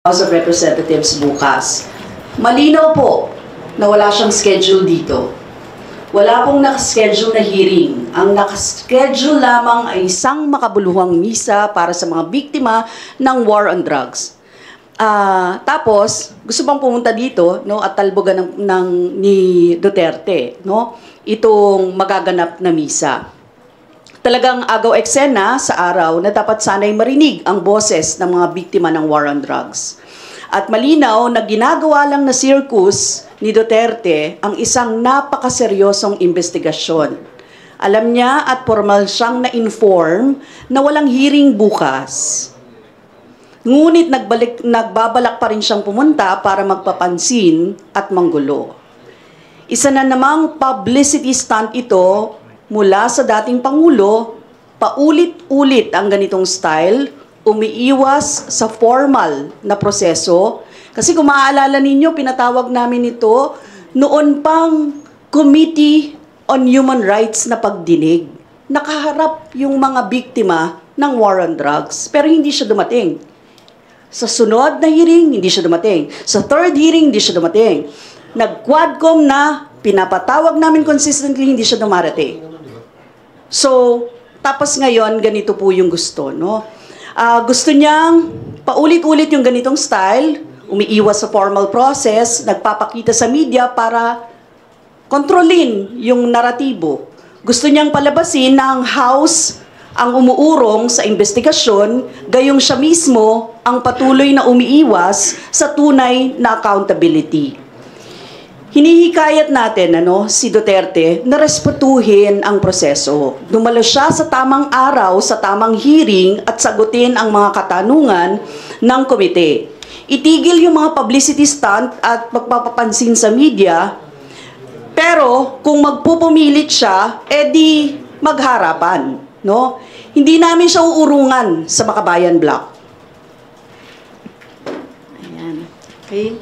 House of Representatives bukas. Malinaw po na wala siyang schedule dito. Wala pong nakaschedule na hearing. Ang nakaschedule lamang ay isang makabuluhang misa para sa mga biktima ng war on drugs. Tapos, gusto bang pumunta dito, no, at talbogan ni Duterte, no, itong magaganap na misa. Talagang agaw eksena sa araw na dapat sana'y marinig ang boses ng mga biktima ng war on drugs. At malinaw na ginagawa lang na circus ni Duterte ang isang napakaseryosong investigasyon. Alam niya at formal siyang na-inform na walang hearing bukas. Ngunit nagbabalak pa rin siyang pumunta para magpapansin at manggulo. Isa na namang publicity stunt ito mula sa dating Pangulo, paulit-ulit ang ganitong style, umiiwas sa formal na proseso. Kasi kung maaalala ninyo, pinatawag namin ito noon pang Committee on Human Rights na pagdinig. Nakaharap yung mga biktima ng war on drugs, pero hindi siya dumating. Sa sunod na hearing, hindi siya dumating. Sa third hearing, hindi siya dumating. Nag-quadcom na, pinapatawag namin consistently, hindi siya dumarating. So, tapos ngayon, ganito po yung gusto, no? Gusto niyang paulit-ulit yung ganitong style, umiiwas sa formal process, nagpapakita sa media para kontrolin yung naratibo. Gusto niyang palabasin na ang House ang umuurong sa investigasyon, gayong siya mismo ang patuloy na umiiwas sa tunay na accountability. Hinihikayat natin si Duterte na respetuhin ang proseso. Dumalo siya sa tamang araw, sa tamang hearing at sagutin ang mga katanungan ng komite. Itigil yung mga publicity stunt at pagpapapansin sa media, pero kung magpupumilit siya, edi magharapan. No? Hindi namin siya uurungan sa Makabayan Block. Ayan. Okay.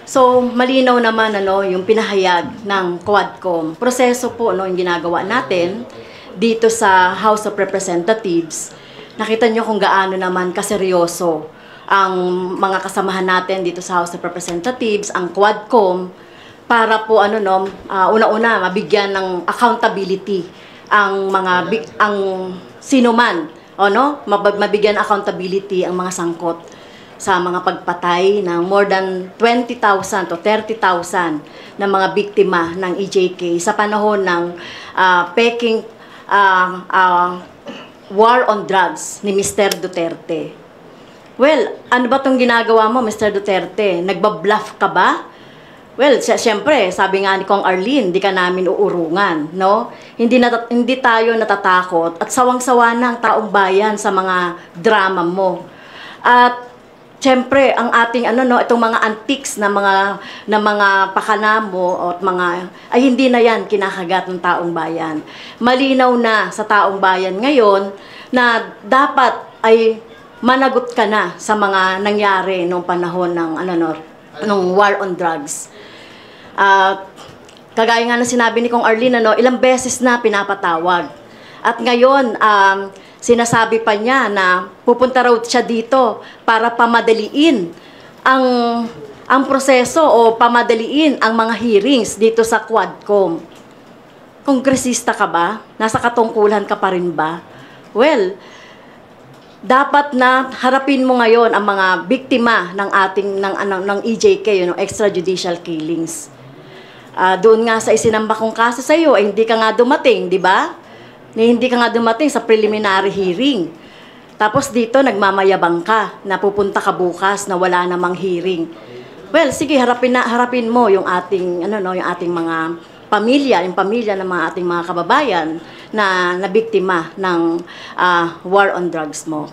So, malinaw naman yung pinahayag ng Quadcom. Proseso po yung ginagawa natin dito sa House of Representatives. Nakita nyo kung gaano naman kaseryoso ang mga kasamahan natin dito sa House of Representatives, ang Quadcom, para po una-una mabigyan ng accountability ang sino man, mabigyan accountability ang mga sangkot sa mga pagpatay ng more than 20,000 to 30,000 na mga biktima ng EJK sa panahon ng peking war on drugs ni Mr. Duterte. Well, ano ba itong ginagawa mo, Mr. Duterte? Nagbabluff ka ba? Well, siyempre, sabi nga ni Kong Arlene, di ka namin uurungan, no? Hindi tayo natatakot at sawang-sawa na ang taong bayan sa mga drama mo. At siyempre, ang ating itong mga antiques na mga pakana mo at ay hindi na yan kinakagat ng taong bayan. Malinaw na sa taong bayan ngayon na dapat ay managot ka na sa mga nangyari nung panahon ng nung war on drugs. Kagaya nga na sinabi ni Kong Arlene, ilang beses na pinapatawag. At ngayon, sinasabi pa niya na pupunta raw siya dito para pamadaliin ang proseso o pamadaliin ang mga hearings dito sa Quadcom. Kongresista ka ba? Nasa katungkulan ka pa rin ba? Well, dapat na harapin mo ngayon ang mga biktima ng EJK, extrajudicial killings. Doon nga sa isinamba kong kaso sa iyo, hindi ka nga dumating, di ba? Hindi ka nga dumating sa preliminary hearing. Tapos dito nagmamayabang ka na pupunta ka bukas na wala namang hearing. Well, sige, harapin mo yung ating yung ating mga pamilya, yung pamilya ng mga ating mga kababayan na nabiktima ng war on drugs mo.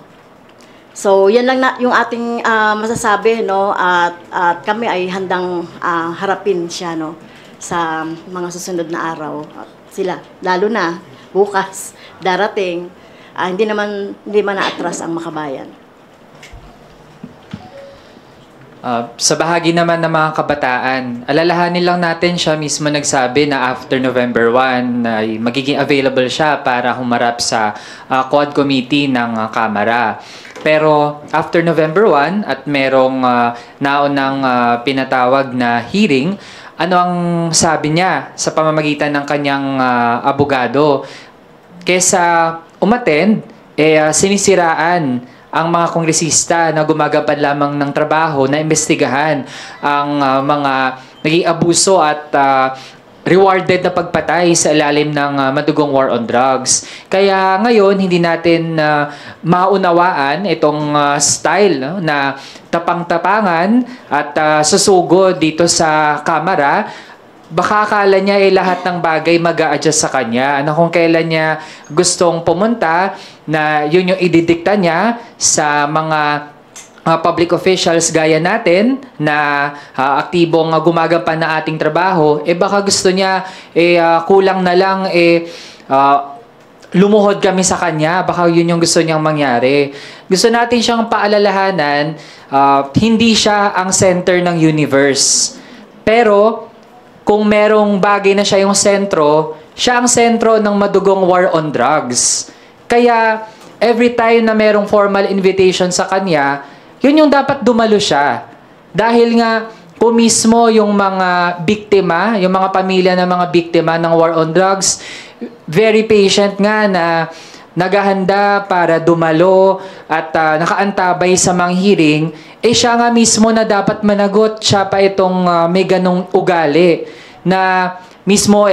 So, yan lang yung ating masasabi, at kami ay handang harapin siya sa mga susunod na araw. Sila, lalo na bukas, darating, hindi man na-atras ang Makabayan. Sa bahagi naman ng mga kabataan, alalahanin lang natin siya mismo nagsabi na after November 1 ay magiging available siya para humarap sa Quad Committee ng Kamara. Pero after November 1 at merong naunang pinatawag na hearing, ano ang sabi niya sa pamamagitan ng kanyang abogado? Kesa umattend, sinisiraan ang mga kongresista na gumagapan lamang ng trabaho na imbestigahan ang mga naging abuso at rewarded na pagpatay sa ilalim ng madugong war on drugs. Kaya ngayon, hindi natin maunawaan itong style, no, na tapang-tapangan at susugod dito sa Kamara. Baka akala niya lahat ng bagay mag-a-adjust sa kanya. Ano kung kailan niya gustong pumunta na yun yung ididikta niya sa mga public officials gaya natin na aktibong gumagapan na ating trabaho, baka gusto niya kulang na lang lumuhod kami sa kanya. Baka yun yung gusto niyang mangyari. Gusto natin siyang paalalahanan, hindi siya ang center ng universe. Pero kung merong bagay na siya yung sentro, siya ang sentro ng madugong war on drugs. Kaya every time na merong formal invitation sa kanya, yun yung dapat dumalo siya. Dahil nga po mismo yung mga biktima, yung mga pamilya ng mga biktima ng war on drugs, very patient nga na naghahanda para dumalo at nakaantabay sa mga hearing, siya nga mismo na dapat managot. Siya pa itong may ganong ugali na mismo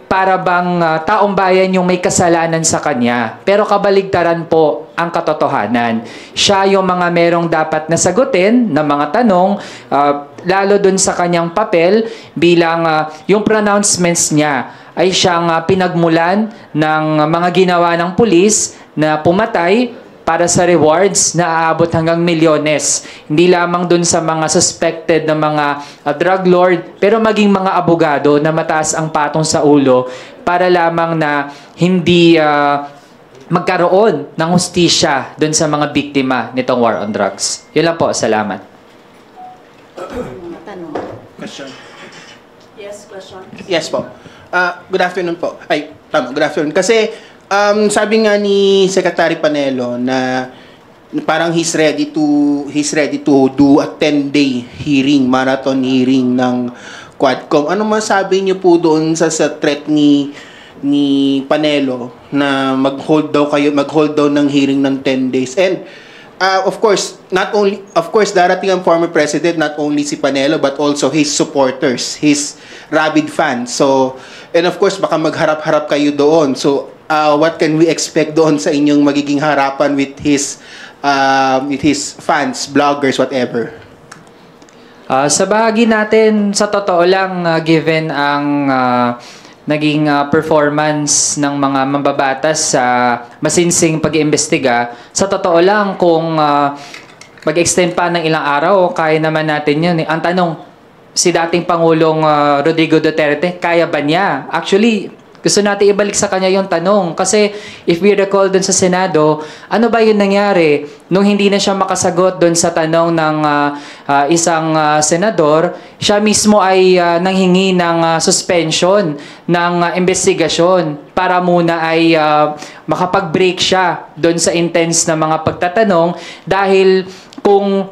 para bang taong bayan yung may kasalanan sa kanya. Pero kabaligtaran po ang katotohanan. Siya yung mga merong dapat nasagutin na mga tanong, lalo dun sa kanyang papel bilang yung pronouncements niya ay siyang pinagmulan ng mga ginawa ng pulis na pumatay para sa rewards na aabot hanggang milyones. Hindi lamang dun sa mga suspected na mga drug lord, pero maging mga abogado na mataas ang patong sa ulo para lamang na hindi magkaroon ng hustisya dun sa mga biktima nitong war on drugs. Yun lang po. Salamat. Question. Yes, question. Yes po. Good afternoon po. Ay, tama, good afternoon. Kasi sabi nga ni Secretary Panelo na parang he's ready to do a 10-day hearing, marathon hearing ng Quadcom. Ano masabi niyo po doon sa threat ni Panelo na mag-hold daw ng hearing ng 10 days? And of course, darating ang former president, not only si Panelo but also his supporters, his rabid fans. So, and of course, baka magharap-harap kayo doon. So, what can we expect doon sa inyong magiging harapan with his fans, bloggers, whatever? Sa bahagi natin, sa totoo lang, given ang naging performance ng mga mambabatas sa masinsing pag-iimbestiga, sa totoo lang kung mag-extend pa ng ilang araw, kaya naman natin yun. Ang tanong, si dating Pangulong Rodrigo Duterte, kaya ba niya? Actually, gusto natin ibalik sa kanya yung tanong. Kasi if we recall dun sa Senado, ano ba yung nangyari? Nung hindi na siya makasagot dun sa tanong ng isang senador, siya mismo ay nanghingi ng suspension ng investigasyon para muna ay makapag-break siya dun sa intense na mga pagtatanong dahil kung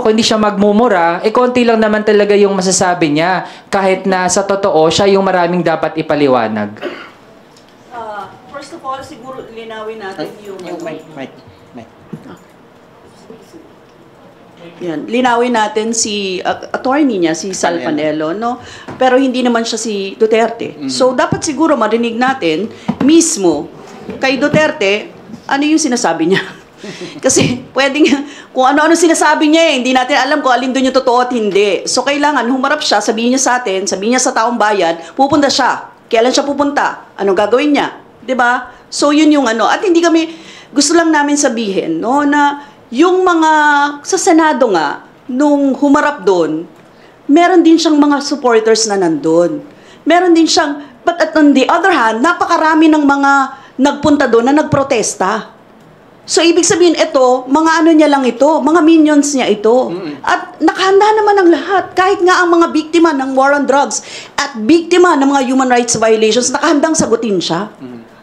hindi siya magmumura, konti lang naman talaga yung masasabi niya kahit na sa totoo siya yung maraming dapat ipaliwanag. First of all, siguro linawin natin yung... Mic. Yan, linawin natin si attorney niya, si Sal Panelo, no? Pero hindi naman siya si Duterte. So, dapat siguro marinig natin mismo kay Duterte, ano yung sinasabi niya. Kasi pwedeng, kung ano-ano sinasabi niya hindi natin alam kung alin doon yung totoo at hindi. So, kailangan humarap siya, sabihin niya sa atin, sabihin niya sa taong bayan, pupunta siya. Kailan siya pupunta? Anong gagawin niya? 'Di ba? So, yun yung ano. At hindi kami, gusto lang namin sabihin, no, na yung mga, sa Senado nga, nung humarap doon, meron din siyang mga supporters na nandun. Meron din siyang, but on the other hand, napakarami ng mga nagpunta doon na nagprotesta. So, ibig sabihin, ito, mga ano niya lang ito, mga minions niya ito. At nakahanda naman ang lahat. Kahit nga ang mga biktima ng war on drugs at biktima ng mga human rights violations, nakahandang sagutin siya.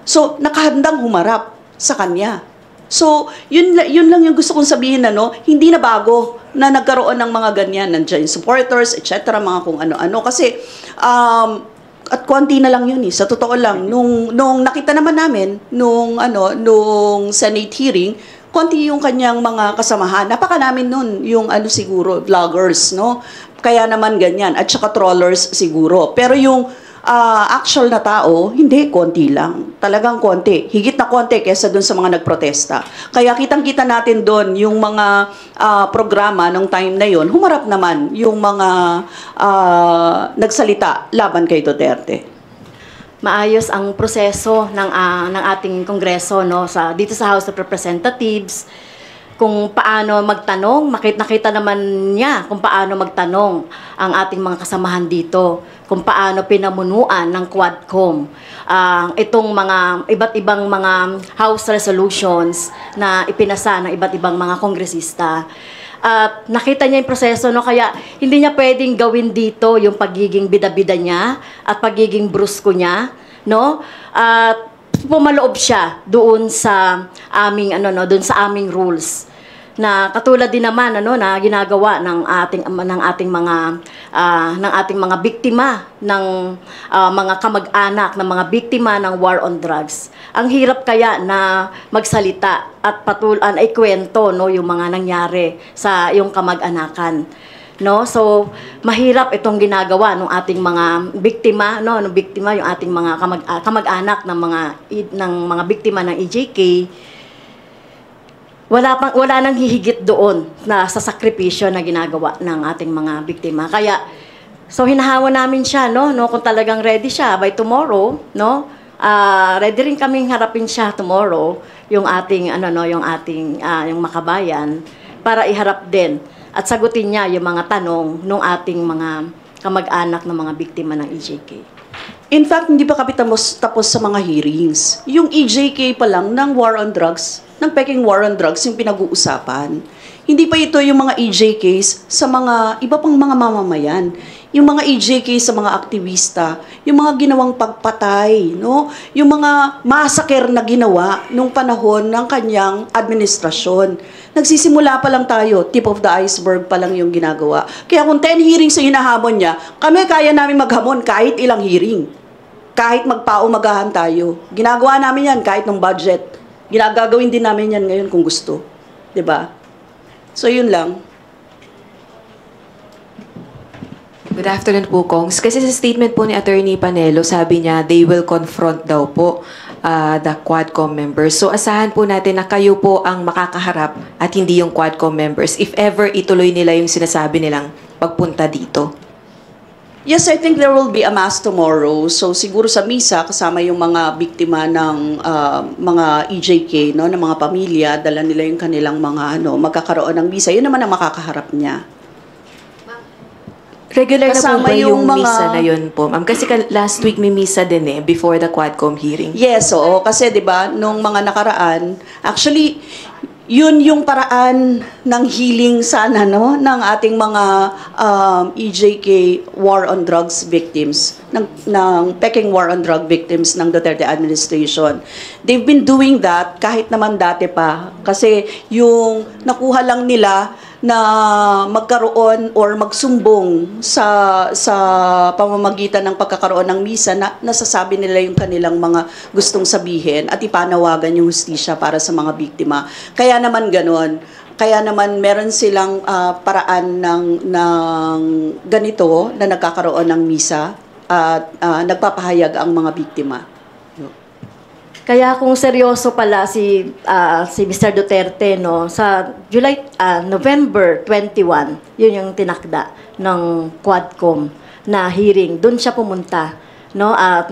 So, nakahandang humarap sa kanya. So, yun lang yung gusto kong sabihin na, no, hindi na bago na nagkaroon ng mga ganyan, nandiyan yung supporters, etc., mga kung ano-ano. Kasi, at konti na lang yun eh. Sa totoo lang, nung nakita naman namin, nung Senate hearing, konti yung kanyang mga kasamahan. Napaka namin nun, yung siguro, vloggers, no? Kaya naman ganyan. At saka trollers siguro. Pero yung actual na tao, hindi, konti lang. Talagang konti. Higit na konti kesa dun sa mga nagprotesta. Kaya kitang-kita natin dun yung mga programa ng time na yon, humarap naman yung mga nagsalita laban kay Duterte. Maayos ang proseso ng ating Kongreso, no, dito sa House of Representatives, kung paano magtanong. Nakita naman niya kung paano magtanong ang ating mga kasamahan dito, kung paano pinamunuan ng Quadcom itong mga iba't ibang mga House resolutions na ipinasa ng iba't ibang mga kongresista. At nakita niya yung proseso, no, kaya hindi niya pwedeng gawin dito yung pagiging bida-bida niya at pagiging brusko niya, no? At pumaloob siya doon sa aming doon sa aming rules, na katulad din naman na ginagawa ng ating mga biktima ng mga kamag-anak ng mga biktima ng war on drugs. Ang hirap kaya na magsalita at ikwento, no, yung mga nangyari sa iyong kamag-anakan, no? So mahirap itong ginagawa ng ating mga biktima, no, yung ating mga kamag-anak ng mga biktima ng EJK. Wala nang hihigit doon na sa sakripisyo na ginagawa ng ating mga biktima. Kaya so hinahawa namin siya, no, kung talagang ready siya by tomorrow, no, ready rin kaming harapin siya tomorrow, yung ating yung makabayan, para iharap din at sagutin niya yung mga tanong ng ating mga kamag-anak ng mga biktima ng EJK. In fact, hindi pa kami tapos sa mga hearings. Yung EJK pa lang ng war on drugs, ng Peking war on drugs, yung pinag-uusapan. Hindi pa ito yung mga EJKs sa mga iba pang mga mamamayan. Yung mga EJK sa mga aktivista, yung mga ginawang pagpatay, no? Yung mga massacre na ginawa nung panahon ng kanyang administrasyon. Nagsisimula pa lang tayo, tip of the iceberg pa lang yung ginagawa. Kaya kung 10 hearings yung hinahamon niya, kami kaya namin maghamon kahit ilang hearing. Kahit magpaumagahan tayo. Ginagawa namin yan kahit ng budget. Ginagagawin din namin yan ngayon kung gusto. 'Di ba? So yun lang. Good afternoon po, Kongs. Kasi sa statement po ni Attorney Panelo, sabi niya they will confront daw po the Quadcom members. So asahan po natin na kayo po ang makakaharap at hindi yung Quadcom members if ever ituloy nila yung sinasabi nilang pagpunta dito. Yes, I think there will be a mass tomorrow. So siguro sa misa kasama yung mga biktima ng mga EJK, no, ng mga pamilya, dala nila yung kanilang mga magkakaroon ng misa. Yun naman ang makakaharap niya. Regular Kasama na po ba yung mga misa na yun po, ma'am? Kasi last week may misa din before the Quadcom hearing. Yes, oo. Kasi 'di ba nung mga nakaraan, actually yun yung paraan ng healing sana, no, ng ating mga EJK war on drugs victims, ng Peking war on drug victims ng Duterte administration. They've been doing that kahit naman dati pa, kasi yung nakuha lang nila na magkaroon or magsumbong sa pamamagitan ng pagkakaroon ng misa, na nasasabi nila yung kanilang mga gustong sabihin at ipanawagan yung hustisya para sa mga biktima. Kaya naman ganon. Kaya naman meron silang paraan ng ganito na nagkakaroon ng misa at nagpapahayag ang mga biktima. Kaya kung seryoso pala si Mr. Duterte, no, sa November 21, yun yung tinakda ng Quadcom na hearing, doon siya pumunta, no, at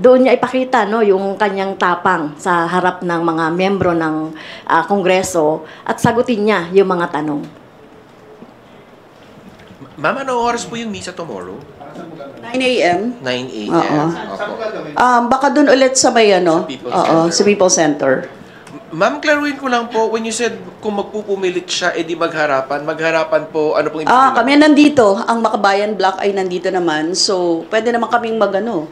doon niya ipakita, no, yung kanyang tapang sa harap ng mga membro ng Kongreso at sagutin niya yung mga tanong. Ma'am, anong oras po yung misa tomorrow? 9 a.m. 9 a.m. Oo. Opo. Baka doon ulit sa may sa People's Center. Ma'am, klaruhin ko lang po, when you said kung magpupumilit siya, edi magharapan po, ano pong ibig Kami nandito. Ang Makabayan Block ay nandito naman. So, pwede naman kaming no?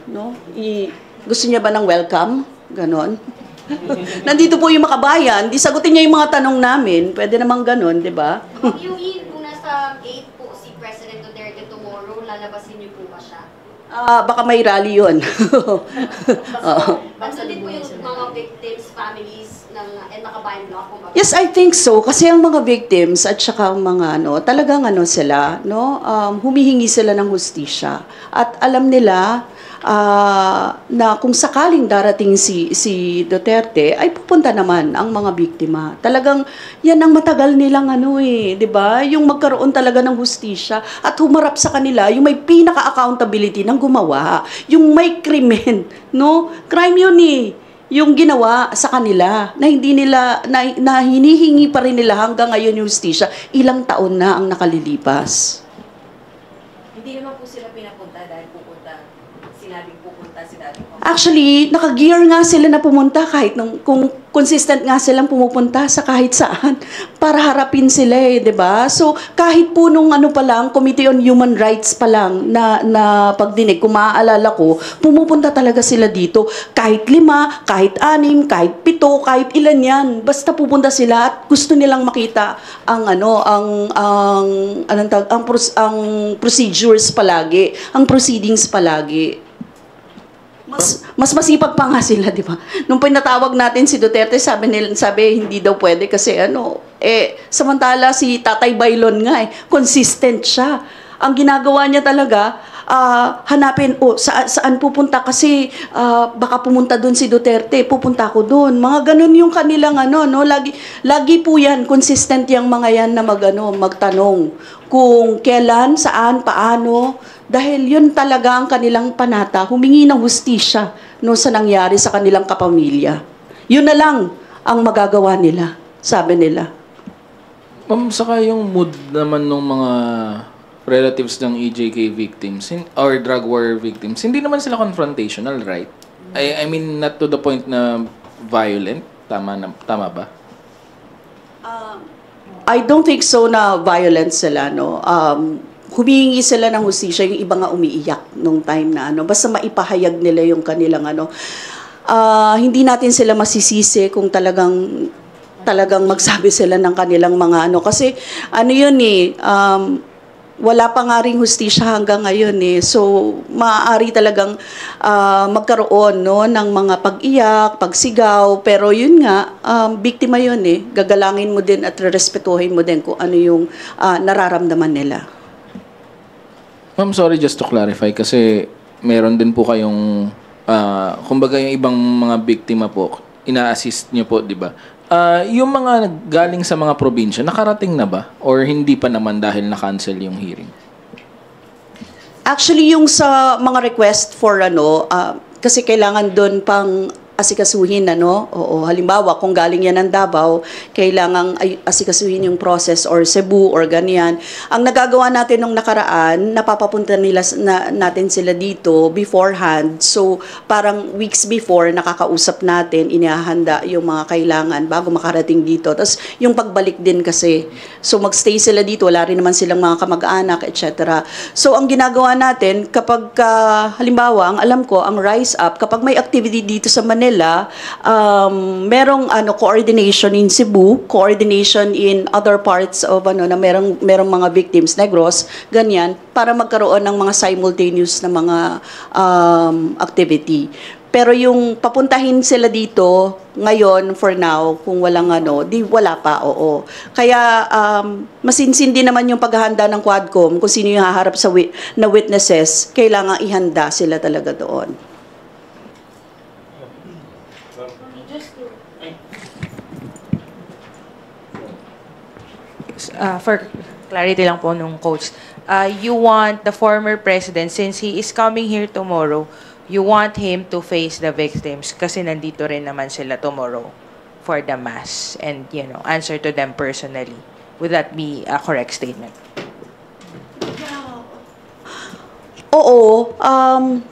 Gusto niya ba ng welcome? Ganon. Nandito po yung makabayan, di sagutin niya yung mga tanong namin. Pwede namang ganun, di ba? Yung kung nasa 8 po si President Duterte tomorrow, lalabasin niyo po ba siya? Baka may rally yun. Basta din po yung mga victims, families ng nakabayan block kung Yes, I think so. Kasi ang mga victims at saka ang mga talagang sila, humihingi sila ng hustisya. At alam nila na kung sakaling darating si Duterte, ay pupunta naman ang mga biktima. Talagang yan ang matagal nilang 'di ba? Yung magkaroon talaga ng hustisya at humarap sa kanila yung may pinaka-accountability ng gumawa, yung may krimen, no? Crime yun yung ginawa sa kanila na hindi nila na hinihingi pa rin nila hanggang ngayon yung hustisya. Ilang taon na ang nakalilipas. Hindi naman po sila pinapunta dahil sinabing pupunta. Actually, naka-gear nga sila na pumunta kahit kung consistent nga silang pumupunta sa kahit saan para harapin sila 'di ba? So, kahit po nung pa lang, Committee on Human Rights pa lang na pagdinig, kung maaalala ko, pumupunta talaga sila dito. Kahit 5, kahit 6, kahit 7, kahit ilan yan. Basta pupunta sila at gusto nilang makita ang procedures palagi, ang proceedings palagi. Mas masipag pa nga sila, di ba? Nung pinatawag natin si Duterte, sabi hindi daw pwede kasi samantala si Tatay Bailon nga consistent siya. Ang ginagawa niya talaga, hanapin, saan pupunta kasi baka pumunta doon si Duterte, pupunta ako doon. Mga ganun yung kanilang lagi po yan, consistent yung mga yan na magtanong kung kailan, saan, paano. Dahil yun talaga ang kanilang panata, humingi ng hustisya sa nangyari sa kanilang kapamilya. Yun na lang ang magagawa nila, sabi nila. Ma'am, saka yung mood naman ng mga relatives ng EJK victims or drug war victims, hindi naman sila confrontational, right? I mean, not to the point na violent. Tama ba? I don't think so na violent sila, no? Humihingi sila ng hustisya, yung iba nga umiiyak nung time na basta maipahayag nila yung kanilang hindi natin sila masisisi kung talagang magsabi sila ng kanilang mga kasi wala pa nga ring hustisya hanggang ngayon so maaari talagang magkaroon ng mga pag-iyak, pagsigaw, pero yun nga biktima yun gagalangin mo din at respetuhin mo din kung ano yung nararamdaman nila. Ma'am, sorry, just to clarify, kasi meron din po kayong, kumbaga yung ibang mga biktima po, ina-assist nyo po, di ba? Yung mga galing sa mga probinsya, nakarating na ba? Or hindi pa naman dahil na-cancel yung hearing? Actually, yung sa mga request for kasi kailangan doon pang asikasuhin oo, halimbawa kung galing yan ng Davao, kailangang asikasuhin yung process or Cebu or ganyan. Ang nagagawa natin nung nakaraan, napapapunta natin sila dito beforehand. So parang weeks before nakakausap natin, inihahanda yung mga kailangan bago makarating dito. Tapos yung pagbalik din kasi, so magstay sila dito, wala rin naman silang mga kamag-anak, etc. So ang ginagawa natin kapag halimbawa, ang alam ko, ang Rise Up, kapag may activity dito sa Manila, merong coordination in Cebu, coordination in other parts of na merong mga victims, Negros, ganyan, para magkaroon ng mga simultaneous na mga activity. Pero yung papuntahin sila dito ngayon for now, kung walang wala pa, oo. Kaya masinsindi naman yung paghahanda ng Quadcom kung sino yung haharap na witnesses, kailangan ihanda sila talaga doon. For clarity lang po nung coach, you want the former president, since he is coming here tomorrow, you want him to face the victims kasi nandito rin naman sila tomorrow for the mass and, answer to them personally. Would that be a correct statement? Oo,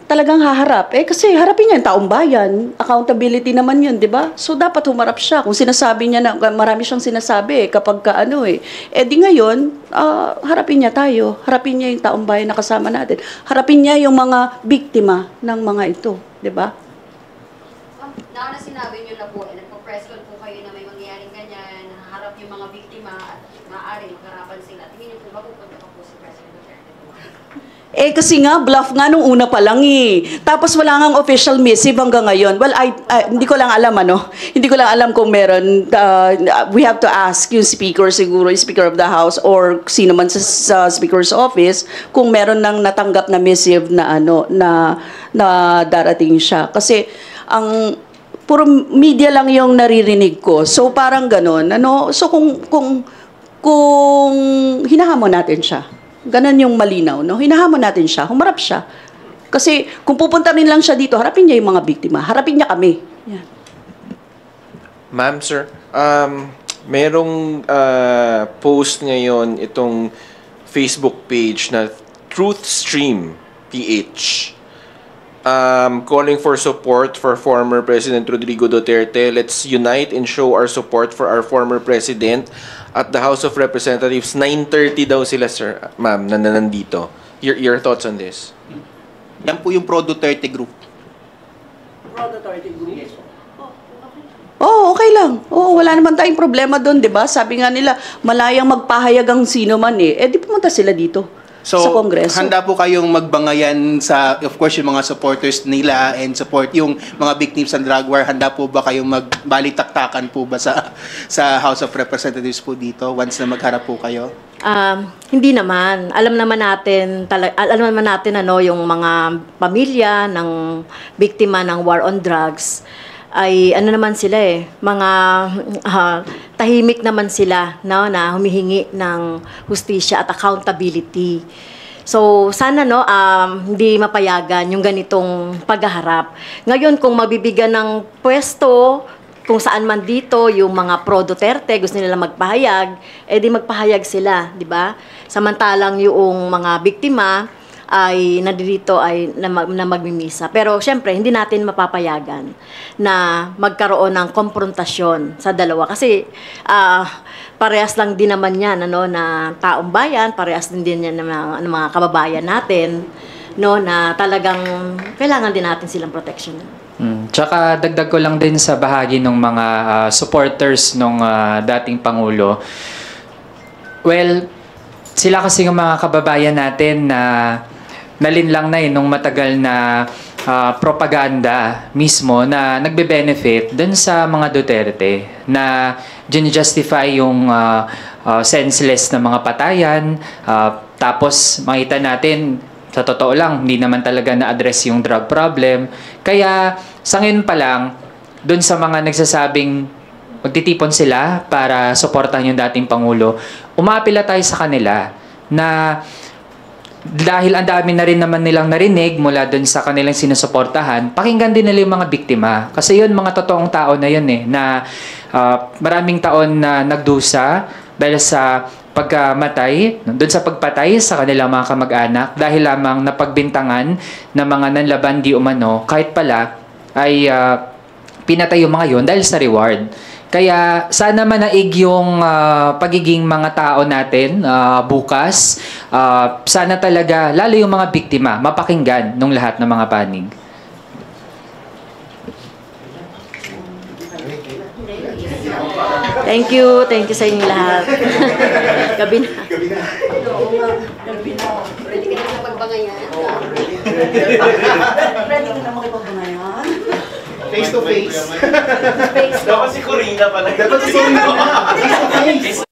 talagang haharap. Kasi harapin niya yung taong bayan. Accountability naman yun, di ba? So, dapat humarap siya. Kung sinasabi niya na, marami siyang sinasabi kapag di ngayon, harapin niya tayo. Harapin niya yung taong bayan na kasama natin. Harapin niya yung mga biktima ng mga ito, di ba? Nauna sinabi niyo na po, nagpa-press con po kayo na may mangyayaring ganyan, nahaharap yung mga biktima at maaari magharapan sila. Tingin niyo po ba pupunta pa po si President Duterte po? Eh kasi nga, bluff nga nung una pa lang eh. Tapos wala ngang official missive hanggang ngayon. Well, hindi ko lang alam Hindi ko lang alam kung meron. We have to ask yung speaker siguro, yung Speaker of the House or sino man sa Speaker's Office kung meron nang natanggap na missive na na darating siya. Kasi ang puro media lang yung naririnig ko. So parang ganun. So kung hinahamon natin siya. Ganon yung malinaw, no? Hinahamon natin siya, humarap siya. Kasi kung pupunta rin lang siya dito, harapin niya yung mga biktima, harapin niya kami. Yan. Ma'am, sir, merong post ngayon itong Facebook page na Truth Stream PH. Calling for support for former President Rodrigo Duterte. Let's unite and show our support for our former president at the House of Representatives. 9:30 daw sila, sir. Ma'am, nandito. Your thoughts on this? Yan po yung Pro Duterte group. Oh, okay lang. Oh, wala naman tayong problema doon, 'di ba? Sabi nga nila, malayang magpahayag ang sino man eh. Eh di pumunta sila dito. So, sa Kongreso. handa po kayong magbangayan sa, of course, yung mga supporters nila and support yung mga victims ng drug war. Handa po ba kayong magbalitaktakan po ba sa House of Representatives po dito once na magharap po kayo? Hindi naman. Alam naman natin yung mga pamilya ng biktima ng war on drugs ay ano naman sila mga tahimik naman sila, no, na humihingi ng hustisya at accountability. So sana hindi mapayagan yung ganitong paghaharap. Ngayon kung mabibigyan ng pwesto kung saan man dito yung mga pro Duterte gusto nila magpahayag, di magpahayag sila, di ba? Samantalang yung mga biktima ay nandito ay na magmimisa. Pero syempre, hindi natin mapapayagan na magkaroon ng komprontasyon sa dalawa. Kasi parehas lang din naman yan na taong bayan, parehas din yan ng mga kababayan natin, no, na talagang kailangan din natin silang protection. Tsaka dagdag ko lang din sa bahagi ng mga supporters ng dating Pangulo. Well, sila kasi ng mga kababayan natin na nalinlang na nung matagal na propaganda mismo na nagbe-benefit dun sa mga Duterte na gin-justify yung senseless na mga patayan. Tapos makita natin, sa totoo lang, hindi naman talaga na-address yung drug problem. Kaya sa ngayon pa lang, dun sa mga nagsasabing magtitipon sila para suportahan yung dating Pangulo, umaapila tayo sa kanila na dahil ang dami na rin naman nilang narinig mula dun sa kanilang sinusuportahan, pakinggan din nila yung mga biktima. Kasi yun, mga totoong tao na yun na maraming taon na nagdusa dahil sa pagkamatay, dun sa pagpatay sa kanilang mga kamag-anak dahil lamang napagbintangan ng mga nanlaban di umano, kahit pala ay pinatay yung mga yun dahil sa reward. Kaya sana manaig yung pagiging mga tao natin bukas. Sana talaga, lalo yung mga biktima, mapakinggan ng lahat ng mga panig. Thank you sa inyong lahat. Gabi na. Ready ka na sa pagbangayan? Ready ka na makipagbangayan? Face to face. Dapat si Corina pala. Dapat si Corina. Face to face.